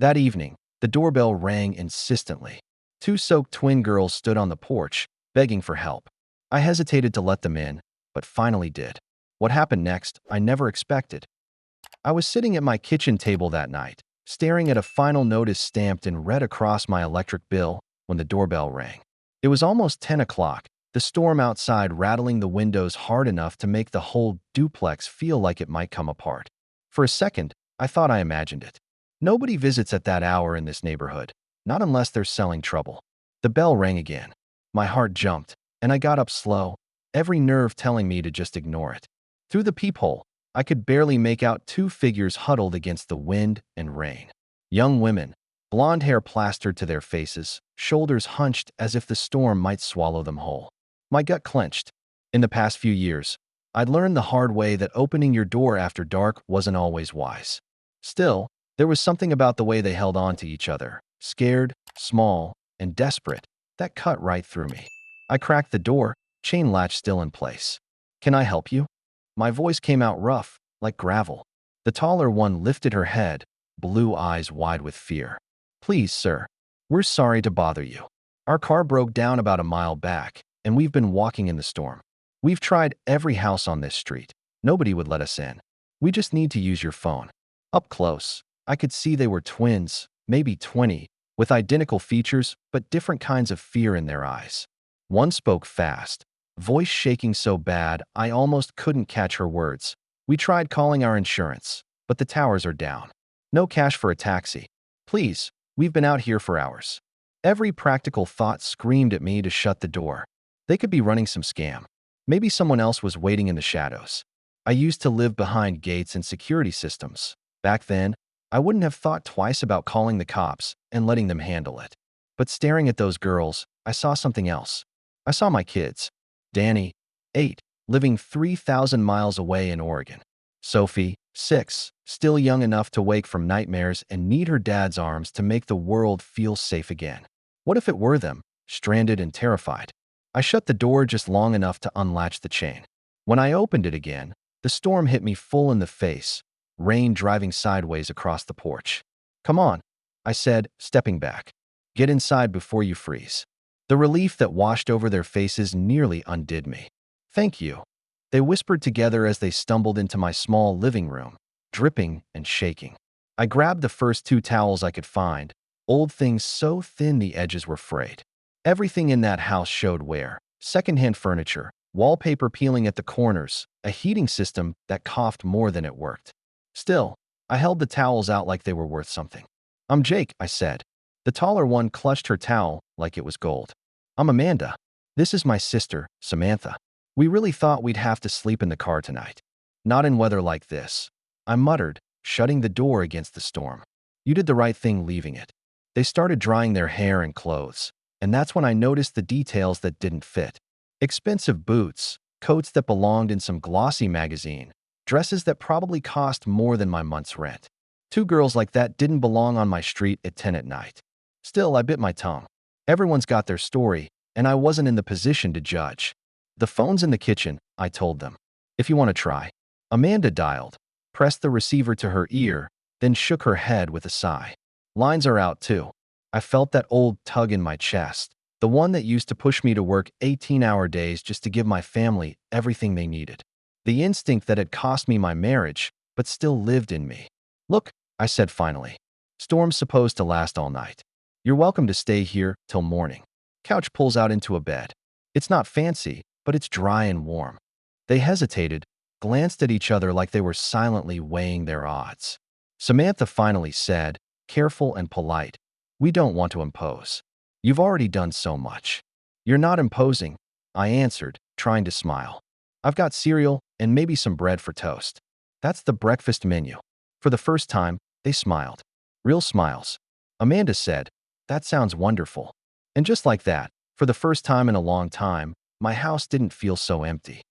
That evening, the doorbell rang insistently. Two soaked twin girls stood on the porch, begging for help. I hesitated to let them in, but finally did. What happened next, I never expected. I was sitting at my kitchen table that night, staring at a final notice stamped in red across my electric bill when the doorbell rang. It was almost 10 o'clock, the storm outside rattling the windows hard enough to make the whole duplex feel like it might come apart. For a second, I thought I imagined it. Nobody visits at that hour in this neighborhood, not unless they're selling trouble. The bell rang again. My heart jumped, and I got up slow, every nerve telling me to just ignore it. Through the peephole, I could barely make out two figures huddled against the wind and rain. Young women, blonde hair plastered to their faces, shoulders hunched as if the storm might swallow them whole. My gut clenched. In the past few years, I'd learned the hard way that opening your door after dark wasn't always wise. Still, there was something about the way they held on to each other, scared, small, and desperate, that cut right through me. I cracked the door, chain latch still in place. "Can I help you?" My voice came out rough, like gravel. The taller one lifted her head, blue eyes wide with fear. "Please, sir. We're sorry to bother you. Our car broke down about a mile back, and we've been walking in the storm. We've tried every house on this street. Nobody would let us in. We just need to use your phone." Up close, I could see they were twins, maybe 20, with identical features but different kinds of fear in their eyes. One spoke fast, voice shaking so bad I almost couldn't catch her words. "We tried calling our insurance, but the towers are down. No cash for a taxi. Please, we've been out here for hours." Every practical thought screamed at me to shut the door. They could be running some scam. Maybe someone else was waiting in the shadows. I used to live behind gates and security systems. Back then, I wouldn't have thought twice about calling the cops and letting them handle it. But staring at those girls, I saw something else. I saw my kids. Danny, 8, living 3,000 miles away in Oregon. Sophie, 6, still young enough to wake from nightmares and need her dad's arms to make the world feel safe again. What if it were them, stranded and terrified? I shut the door just long enough to unlatch the chain. When I opened it again, the storm hit me full in the face, rain driving sideways across the porch. "Come on," I said, stepping back. "Get inside before you freeze." The relief that washed over their faces nearly undid me. "Thank you," they whispered together as they stumbled into my small living room, dripping and shaking. I grabbed the first 2 towels I could find, old things so thin the edges were frayed. Everything in that house showed wear: secondhand furniture, wallpaper peeling at the corners, a heating system that coughed more than it worked. Still, I held the towels out like they were worth something. "I'm Jake," I said. The taller one clutched her towel like it was gold. "I'm Amanda. This is my sister, Samantha. We really thought we'd have to sleep in the car tonight. Not in weather like this," I muttered, shutting the door against the storm. "You did the right thing leaving it." They started drying their hair and clothes, and that's when I noticed the details that didn't fit. Expensive boots, coats that belonged in some glossy magazine, dresses that probably cost more than my month's rent. 2 girls like that didn't belong on my street at 10 at night. Still, I bit my tongue. Everyone's got their story, and I wasn't in the position to judge. "The phone's in the kitchen," I told them. "If you want to try." Amanda dialed, pressed the receiver to her ear, then shook her head with a sigh. "Lines are out too." I felt that old tug in my chest, the one that used to push me to work 18-hour days just to give my family everything they needed. The instinct that had cost me my marriage, but still lived in me. "Look," I said finally. "Storm's supposed to last all night. You're welcome to stay here till morning." Couch pulls out into a bed. It's not fancy, but it's dry and warm. They hesitated, glanced at each other like they were silently weighing their odds. Samantha finally said, careful and polite, "We don't want to impose. You've already done so much." "You're not imposing," I answered, trying to smile. "I've got cereal and maybe some bread for toast. That's the breakfast menu." For the first time, they smiled. Real smiles. Amanda said, "That sounds wonderful." And just like that, for the first time in a long time, my house didn't feel so empty.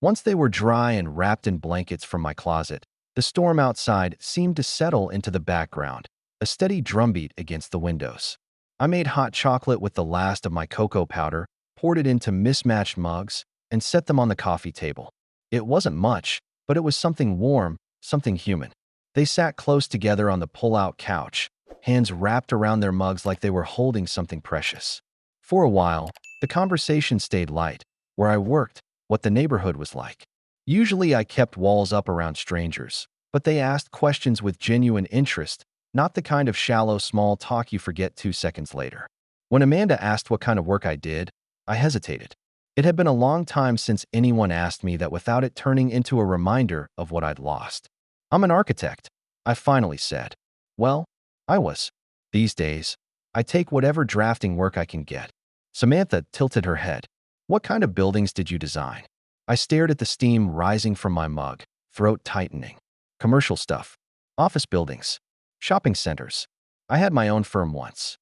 Once they were dry and wrapped in blankets from my closet, the storm outside seemed to settle into the background, a steady drumbeat against the windows. I made hot chocolate with the last of my cocoa powder, poured it into mismatched mugs, and set them on the coffee table. It wasn't much, but it was something warm, something human. They sat close together on the pull-out couch, hands wrapped around their mugs like they were holding something precious. For a while, the conversation stayed light, where I worked, what the neighborhood was like. Usually I kept walls up around strangers, but they asked questions with genuine interest, not the kind of shallow small talk you forget 2 seconds later. When Amanda asked what kind of work I did, I hesitated. It had been a long time since anyone asked me that without it turning into a reminder of what I'd lost. I'm an architect, I finally said. Well, I was. These days, I take whatever drafting work I can get. Samantha tilted her head. What kind of buildings did you design? I stared at the steam rising from my mug, throat tightening. Commercial stuff. Office buildings. Shopping centers. I had my own firm once.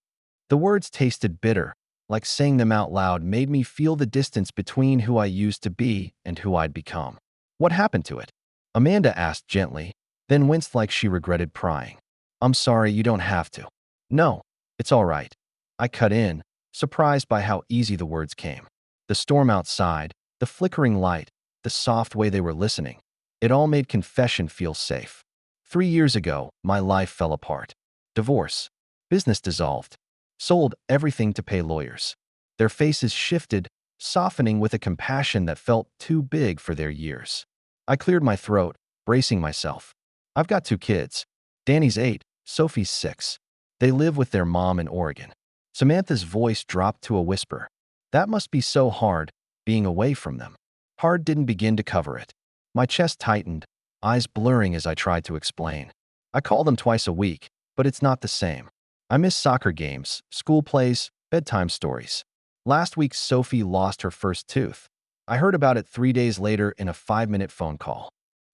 The words tasted bitter, like saying them out loud made me feel the distance between who I used to be and who I'd become. What happened to it? Amanda asked gently, then winced like she regretted prying. I'm sorry, you don't have to. No, it's all right. I cut in, surprised by how easy the words came. The storm outside, the flickering light, the soft way they were listening. It all made confession feel safe. 3 years ago, my life fell apart. Divorce. Business dissolved. Sold everything to pay lawyers. Their faces shifted, softening with a compassion that felt too big for their years. I cleared my throat, bracing myself. I've got 2 kids. Danny's 8, Sophie's 6. They live with their mom in Oregon. Samantha's voice dropped to a whisper. That must be so hard, being away from them. Hard didn't begin to cover it. My chest tightened, eyes blurring as I tried to explain. I call them twice a week, but it's not the same. I miss soccer games, school plays, bedtime stories. Last week, Sophie lost her first tooth. I heard about it 3 days later in a 5-minute phone call.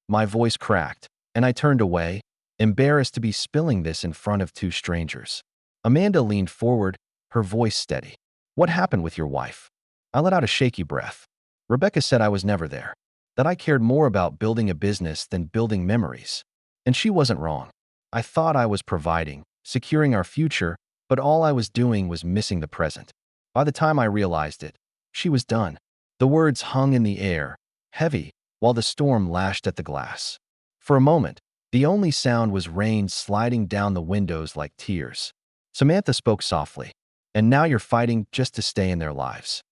My voice cracked, and I turned away, embarrassed to be spilling this in front of 2 strangers. Amanda leaned forward, her voice steady. What happened with your wife? I let out a shaky breath. Rebecca said I was never there, that I cared more about building a business than building memories. And she wasn't wrong. I thought I was providing, securing our future, but all I was doing was missing the present. By the time I realized it, she was done. The words hung in the air, heavy, while the storm lashed at the glass. For a moment, the only sound was rain sliding down the windows like tears. Samantha spoke softly. And now you're fighting just to stay in their lives.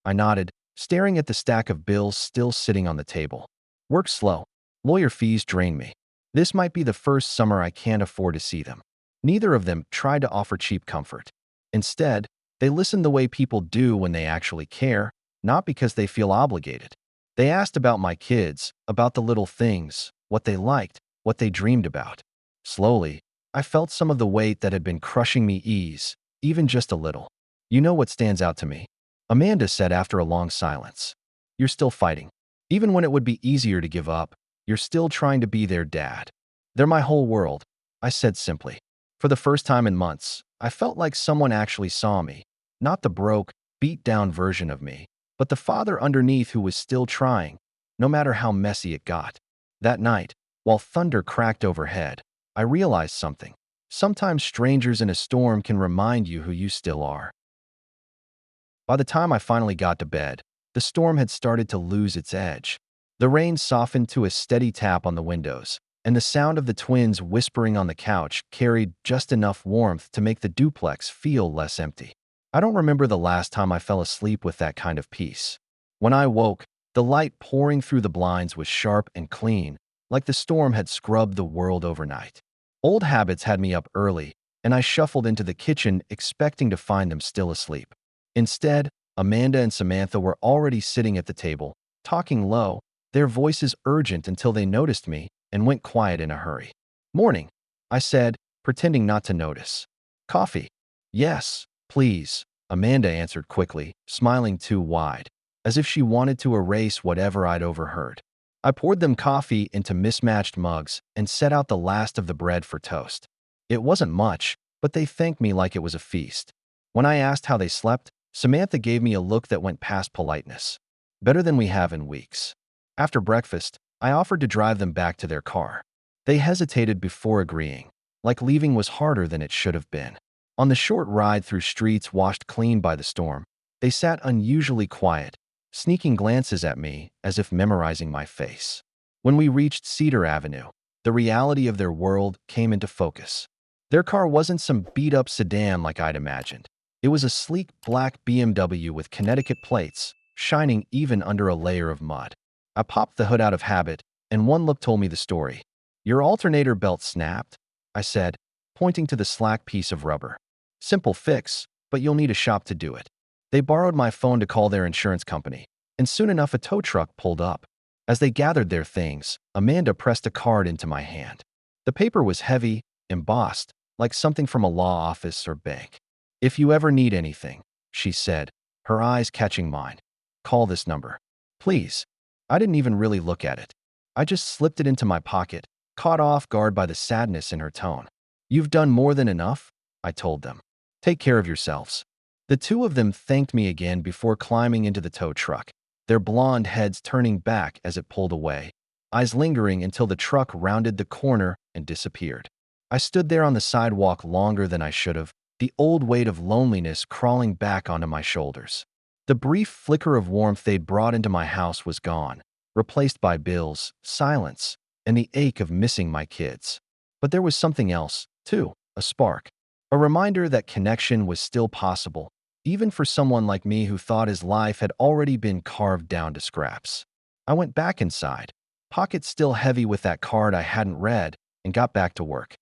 I nodded, staring at the stack of bills still sitting on the table. Work's slow. Lawyer fees drain me. This might be the first summer I can't afford to see them. Neither of them tried to offer cheap comfort. Instead, they listened the way people do when they actually care, not because they feel obligated. They asked about my kids, about the little things, what they liked, what they dreamed about. Slowly, I felt some of the weight that had been crushing me ease, even just a little. You know what stands out to me? Amanda said after a long silence. You're still fighting. Even when it would be easier to give up, you're still trying to be their dad. They're my whole world, I said simply. For the first time in months, I felt like someone actually saw me. Not the broke, beat-down version of me, but the father underneath who was still trying, no matter how messy it got. That night, while thunder cracked overhead, I realized something. Sometimes strangers in a storm can remind you who you still are. By the time I finally got to bed, the storm had started to lose its edge. The rain softened to a steady tap on the windows, and the sound of the twins whispering on the couch carried just enough warmth to make the duplex feel less empty. I don't remember the last time I fell asleep with that kind of peace. When I woke, the light pouring through the blinds was sharp and clean, like the storm had scrubbed the world overnight. Old habits had me up early, and I shuffled into the kitchen expecting to find them still asleep. Instead, Amanda and Samantha were already sitting at the table, talking low, their voices urgent until they noticed me and went quiet in a hurry. Morning, I said, pretending not to notice. Coffee? Yes, please, Amanda answered quickly, smiling too wide, as if she wanted to erase whatever I'd overheard. I poured them coffee into mismatched mugs and set out the last of the bread for toast. It wasn't much, but they thanked me like it was a feast. When I asked how they slept, Samantha gave me a look that went past politeness. Better than we have in weeks. After breakfast, I offered to drive them back to their car. They hesitated before agreeing, like leaving was harder than it should have been. On the short ride through streets washed clean by the storm, they sat unusually quiet, sneaking glances at me as if memorizing my face. When we reached Cedar Avenue, The reality of their world came into focus. Their car wasn't some beat-up sedan like I'd imagined. It was a sleek black BMW with Connecticut plates, shining even under a layer of mud. I popped the hood out of habit, and one look told me the story. "Your alternator belt snapped," I said, pointing to the slack piece of rubber. "Simple fix, but you'll need a shop to do it." They borrowed my phone to call their insurance company, and soon enough a tow truck pulled up. As they gathered their things, Amanda pressed a card into my hand. The paper was heavy, embossed, like something from a law office or bank. "If you ever need anything," she said, her eyes catching mine, "call this number. Please." I didn't even really look at it. I just slipped it into my pocket, caught off guard by the sadness in her tone. "You've done more than enough," I told them. "Take care of yourselves." The two of them thanked me again before climbing into the tow truck, their blonde heads turning back as it pulled away, eyes lingering until the truck rounded the corner and disappeared. I stood there on the sidewalk longer than I should have, the old weight of loneliness crawling back onto my shoulders. The brief flicker of warmth they'd brought into my house was gone, replaced by bills, silence, and the ache of missing my kids. But there was something else, too, a spark. A reminder that connection was still possible, even for someone like me who thought his life had already been carved down to scraps. I went back inside, pockets still heavy with that card I hadn't read, and got back to work.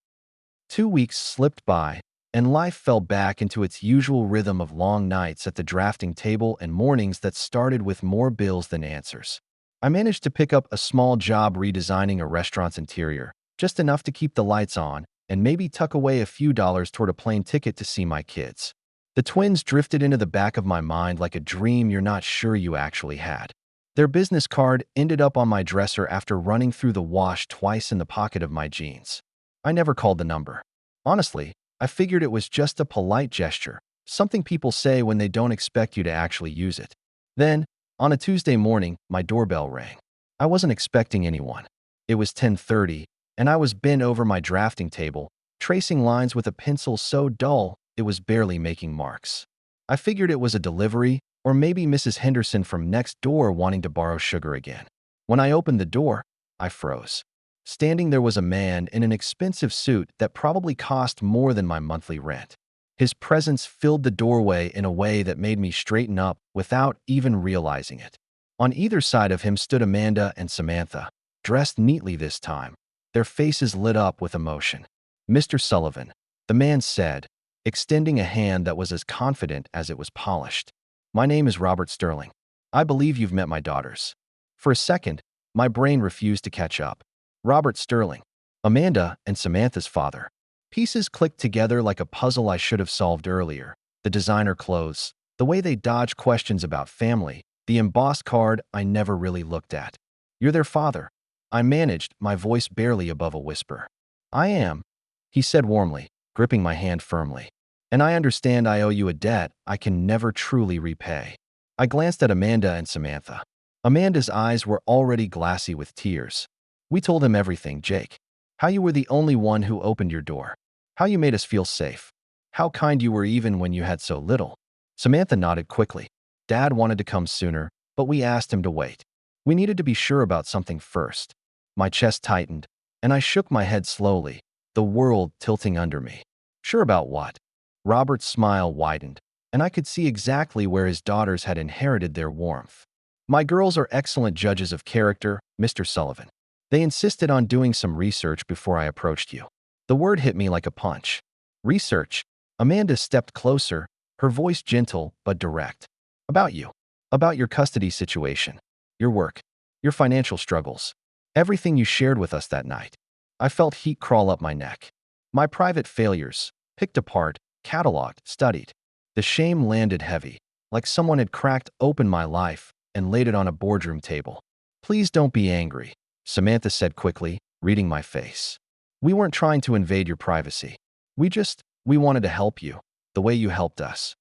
2 weeks slipped by, and life fell back into its usual rhythm of long nights at the drafting table and mornings that started with more bills than answers. I managed to pick up a small job redesigning a restaurant's interior, just enough to keep the lights on, and maybe tuck away a few dollars toward a plane ticket to see my kids. The twins drifted into the back of my mind like a dream you're not sure you actually had. Their business card ended up on my dresser after running through the wash twice in the pocket of my jeans. I never called the number. Honestly, I figured it was just a polite gesture, something people say when they don't expect you to actually use it. Then, on a Tuesday morning, my doorbell rang. I wasn't expecting anyone. It was 10:30, and I was bent over my drafting table, tracing lines with a pencil so dull it was barely making marks. I figured it was a delivery, or maybe Mrs. Henderson from next door wanting to borrow sugar again. When I opened the door, I froze. Standing there was a man in an expensive suit that probably cost more than my monthly rent. His presence filled the doorway in a way that made me straighten up without even realizing it. On either side of him stood Amanda and Samantha, dressed neatly this time, their faces lit up with emotion. "Mr. Sullivan," the man said, extending a hand that was as confident as it was polished. "My name is Robert Sterling. I believe you've met my daughters." For a second, my brain refused to catch up. Robert Sterling, Amanda and Samantha's father. Pieces clicked together like a puzzle I should have solved earlier. The designer clothes, the way they dodge questions about family, the embossed card I never really looked at. "You're their father," I managed, my voice barely above a whisper. "I am," he said warmly, gripping my hand firmly. "And I understand I owe you a debt I can never truly repay." I glanced at Amanda and Samantha. Amanda's eyes were already glassy with tears. "We told him everything, Jake. How you were the only one who opened your door. How you made us feel safe. How kind you were even when you had so little." Samantha nodded quickly. "Dad wanted to come sooner, but we asked him to wait. We needed to be sure about something first." My chest tightened, and I shook my head slowly, the world tilting under me. "Sure about what?" Robert's smile widened, and I could see exactly where his daughters had inherited their warmth. "My girls are excellent judges of character, Mr. Sullivan. They insisted on doing some research before I approached you." The word hit me like a punch. "Research?" Amanda stepped closer, her voice gentle but direct. "About you. About your custody situation. Your work. Your financial struggles. Everything you shared with us that night." I felt heat crawl up my neck. My private failures, picked apart, cataloged, studied. The shame landed heavy, like someone had cracked open my life and laid it on a boardroom table. "Please don't be angry," Samantha said quickly, reading my face. "We weren't trying to invade your privacy. We wanted to help you, the way you helped us."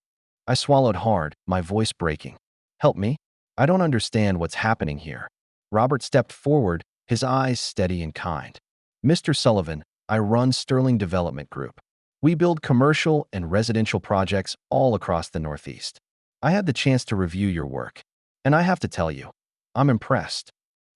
I swallowed hard, my voice breaking. "Help me? I don't understand what's happening here." Robert stepped forward, his eyes steady and kind. "Mr. Sullivan, I run Sterling Development Group. We build commercial and residential projects all across the Northeast. I had the chance to review your work, and I have to tell you, I'm impressed."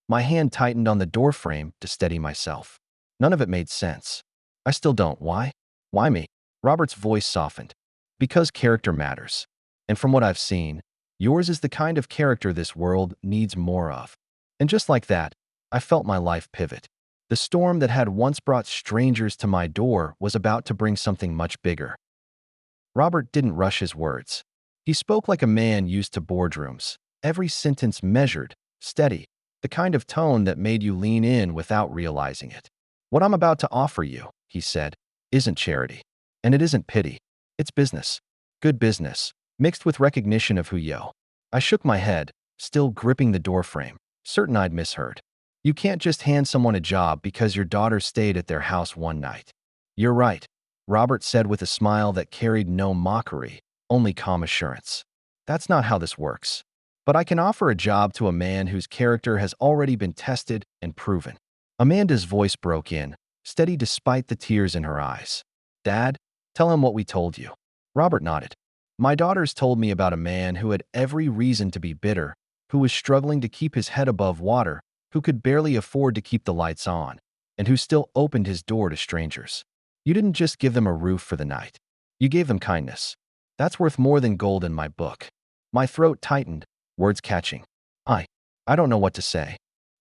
My hand tightened on the doorframe to steady myself. None of it made sense. I still don't. Why? Why me? Robert's voice softened. Because character matters. And from what I've seen, yours is the kind of character this world needs more of. And just like that, I felt my life pivot. The storm that had once brought strangers to my door was about to bring something much bigger. Robert didn't rush his words. He spoke like a man used to boardrooms, every sentence measured, steady, the kind of tone that made you lean in without realizing it. What I'm about to offer you, he said, isn't charity. And it isn't pity. It's business. Good business, mixed with recognition of who you are. I shook my head, still gripping the doorframe, certain I'd misheard. You can't just hand someone a job because your daughter stayed at their house one night. You're right, Robert said with a smile that carried no mockery, only calm assurance. That's not how this works. But I can offer a job to a man whose character has already been tested and proven. Amanda's voice broke in, steady despite the tears in her eyes. Dad, tell him what we told you. Robert nodded. My daughters told me about a man who had every reason to be bitter, who was struggling to keep his head above water, who could barely afford to keep the lights on, and who still opened his door to strangers. You didn't just give them a roof for the night. You gave them kindness. That's worth more than gold in my book. My throat tightened, words catching. I don't know what to say.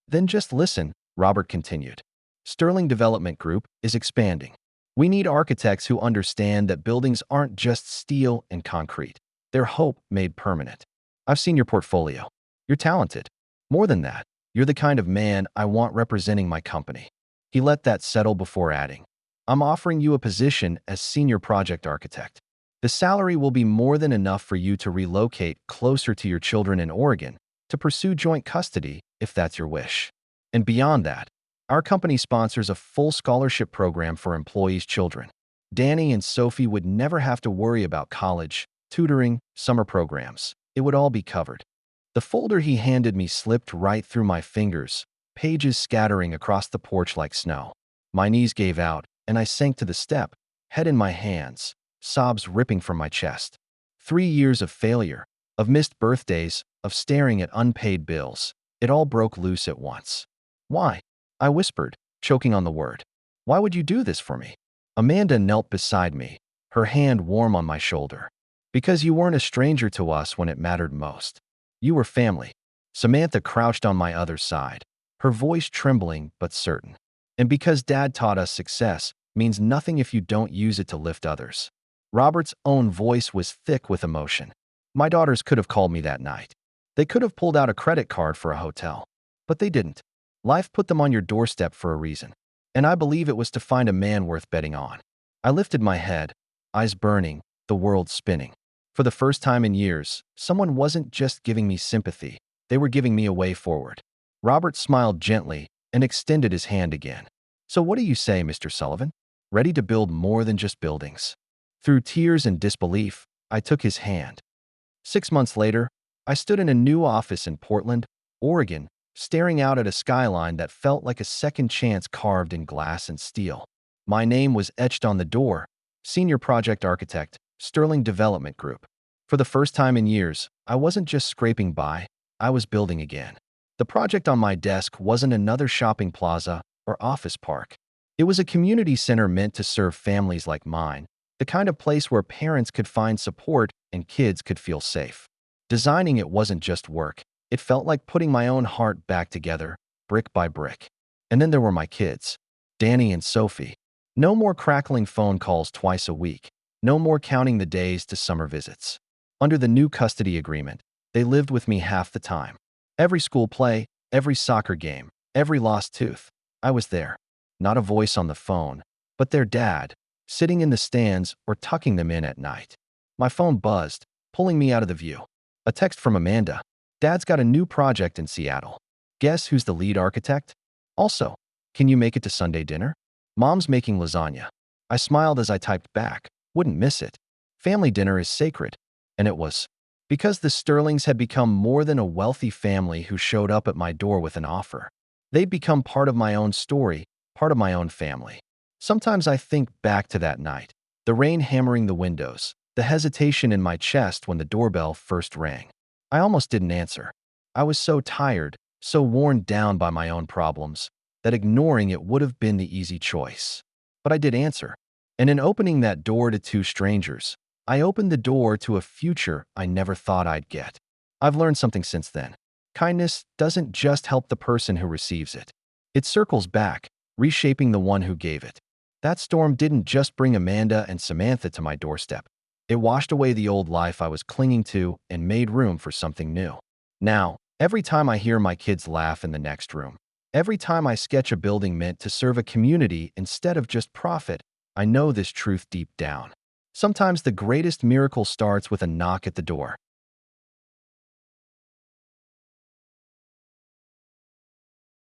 Then just listen, Robert continued. Sterling Development Group is expanding. We need architects who understand that buildings aren't just steel and concrete. They're hope made permanent. I've seen your portfolio. You're talented. More than that, you're the kind of man I want representing my company. He let that settle before adding, I'm offering you a position as senior project architect. The salary will be more than enough for you to relocate closer to your children in Oregon, to pursue joint custody if that's your wish. And beyond that, our company sponsors a full scholarship program for employees' children. Danny and Sophie would never have to worry about college, tutoring, summer programs. It would all be covered. The folder he handed me slipped right through my fingers, pages scattering across the porch like snow. My knees gave out, and I sank to the step, head in my hands, sobs ripping from my chest. 3 years of failure, of missed birthdays, of staring at unpaid bills. It all broke loose at once. Why? I whispered, choking on the word. Why would you do this for me? Amanda knelt beside me, her hand warm on my shoulder. Because you weren't a stranger to us when it mattered most. You were family. Samantha crouched on my other side, her voice trembling but certain. And because Dad taught us success means nothing if you don't use it to lift others. Robert's own voice was thick with emotion. My daughters could have called me that night. They could have pulled out a credit card for a hotel. But they didn't. Life put them on your doorstep for a reason. And I believe it was to find a man worth betting on. I lifted my head, eyes burning, the world spinning. For the first time in years, someone wasn't just giving me sympathy. They were giving me a way forward. Robert smiled gently and extended his hand again. So what do you say, Mr. Sullivan? Ready to build more than just buildings? Through tears and disbelief, I took his hand. 6 months later, I stood in a new office in Portland, Oregon, staring out at a skyline that felt like a second chance carved in glass and steel. My name was etched on the door, Senior Project Architect, Sterling Development Group. For the first time in years, I wasn't just scraping by, I was building again. The project on my desk wasn't another shopping plaza or office park. It was a community center meant to serve families like mine, the kind of place where parents could find support and kids could feel safe. Designing it wasn't just work. It felt like putting my own heart back together, brick by brick. And then there were my kids, Danny and Sophie. No more crackling phone calls twice a week. No more counting the days to summer visits. Under the new custody agreement, they lived with me half the time. Every school play, every soccer game, every lost tooth. I was there. Not a voice on the phone, but their dad, sitting in the stands or tucking them in at night. My phone buzzed, pulling me out of the view. A text from Amanda. Dad's got a new project in Seattle. Guess who's the lead architect? Also, can you make it to Sunday dinner? Mom's making lasagna. I smiled as I typed back. Wouldn't miss it. Family dinner is sacred. And it was. Because the Sterlings had become more than a wealthy family who showed up at my door with an offer. They'd become part of my own story, part of my own family. Sometimes I think back to that night, the rain hammering the windows, the hesitation in my chest when the doorbell first rang. I almost didn't answer. I was so tired, so worn down by my own problems, that ignoring it would have been the easy choice. But I did answer. And in opening that door to two strangers, I opened the door to a future I never thought I'd get. I've learned something since then. Kindness doesn't just help the person who receives it. It circles back, reshaping the one who gave it. That storm didn't just bring Amanda and Samantha to my doorstep. It washed away the old life I was clinging to and made room for something new. Now, every time I hear my kids laugh in the next room, every time I sketch a building meant to serve a community instead of just profit, I know this truth deep down. Sometimes the greatest miracle starts with a knock at the door.